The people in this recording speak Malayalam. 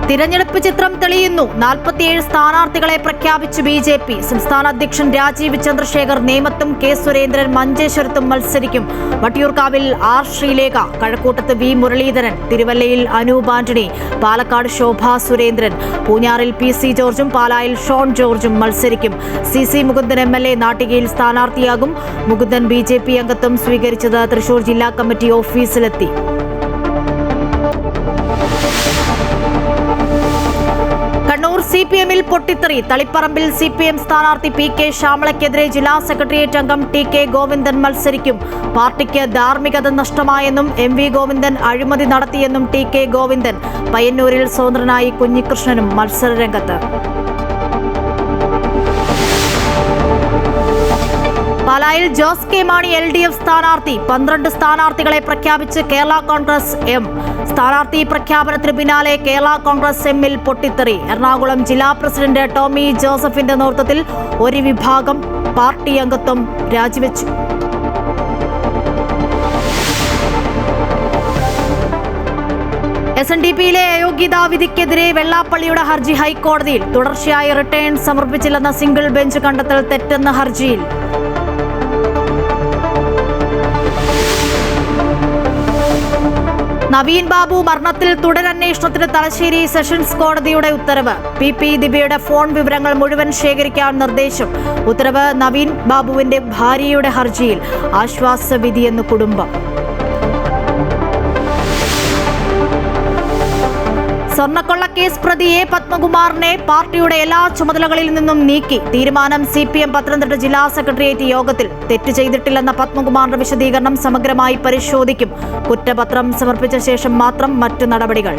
തിരഞ്ഞെടുപ്പ് ചിത്രം തെളിയുന്നു. 47 സ്ഥാനാർത്ഥികളെ പ്രഖ്യാപിച്ചു BJP. സംസ്ഥാന അധ്യക്ഷൻ രാജീവ് ചന്ദ്രശേഖർ നേമത്തും കെ സുരേന്ദ്രൻ മഞ്ചേശ്വരത്തും മത്സരിക്കും. വട്ടിയൂർക്കാവിൽ R ശ്രീലേഖ, കഴക്കൂട്ടത്ത് V മുരളീധരൻ, തിരുവല്ലയിൽ അനൂപ് ആന്റണി, പാലക്കാട് ശോഭ സുരേന്ദ്രൻ, പൂഞ്ഞാറിൽ PC ജോർജും പാലായിൽ ഷോൺ ജോർജും മത്സരിക്കും. CC Mukundan MLA നാട്ടികയിൽ സ്ഥാനാർത്ഥിയാകും. Mukundan BJP അംഗത്വം സ്വീകരിച്ചത് തൃശൂർ ജില്ലാ കമ്മിറ്റി ഓഫീസിലെത്തി. കണ്ണൂർ CPM-ൽ പൊട്ടിത്തെറി. തളിപ്പറമ്പിൽ CPM സ്ഥാനാർത്ഥി PK ശ്യാമളയ്ക്കെതിരെ ജില്ലാ സെക്രട്ടേറിയറ്റ് അംഗം TK ഗോവിന്ദൻ മത്സരിക്കും. പാർട്ടിക്ക് ധാർമ്മികത നഷ്ടമായെന്നും MV ഗോവിന്ദൻ അഴിമതി നടത്തിയെന്നും TK ഗോവിന്ദൻ. പയ്യന്നൂരിൽ സ്വതന്ത്രനായി കുഞ്ഞികൃഷ്ണനും മത്സരരംഗത്ത്. പാലായിൽ ജോസ് കെ മാണി LDF സ്ഥാനാർത്ഥി. 12 സ്ഥാനാർത്ഥികളെ പ്രഖ്യാപിച്ച് കേരള കോൺഗ്രസ് M. സ്ഥാനാർത്ഥി പ്രഖ്യാപനത്തിന് പിന്നാലെ കേരള കോൺഗ്രസ് M-ൽ പൊട്ടിത്തെറി. എറണാകുളം ജില്ലാ പ്രസിഡന്റ് ടോമി ജോസഫിന്റെ നേതൃത്വത്തിൽ ഒരു വിഭാഗം പാർട്ടി അംഗത്വം രാജിവെച്ചു. SNDP-യിലെ അയോഗ്യതാ വിധിക്കെതിരെ വെള്ളാപ്പള്ളിയുടെ ഹർജി ഹൈക്കോടതിയിൽ. തുടർച്ചയായി റിട്ടേൺ സമർപ്പിച്ചില്ലെന്ന സിംഗിൾ ബെഞ്ച് കണ്ടെത്തൽ തെറ്റെന്ന ഹർജിയിൽ. നവീൻ ബാബു മരണത്തിൽ തുടരന്വേഷണത്തിന് തലശ്ശേരി സെഷൻസ് കോടതിയുടെ ഉത്തരവ്. PP ദിവ്യയുടെ ഫോൺ വിവരങ്ങൾ മുഴുവൻ ശേഖരിക്കാൻ നിർദ്ദേശം. ഉത്തരവ് നവീൻ ബാബുവിന്റെ ഭാര്യയുടെ ഹർജിയിൽ. ആശ്വാസവിധിയെന്ന് കുടുംബം. സ്വർണ്ണക്കൊള്ളക്കേസ് പ്രതിയെ പത്മകുമാറിനെ പാർട്ടിയുടെ എല്ലാ ചുമതലകളിൽ നിന്നും നീക്കി. തീരുമാനം CPM പത്തനംതിട്ട ജില്ലാ സെക്രട്ടേറിയറ്റ് യോഗത്തിൽ. തെറ്റ് ചെയ്തിട്ടില്ലെന്ന പത്മകുമാറിന്റെ വിശദീകരണം സമഗ്രമായി പരിശോധിക്കും. കുറ്റപത്രം സമർപ്പിച്ച ശേഷം മാത്രം മറ്റു നടപടികൾ.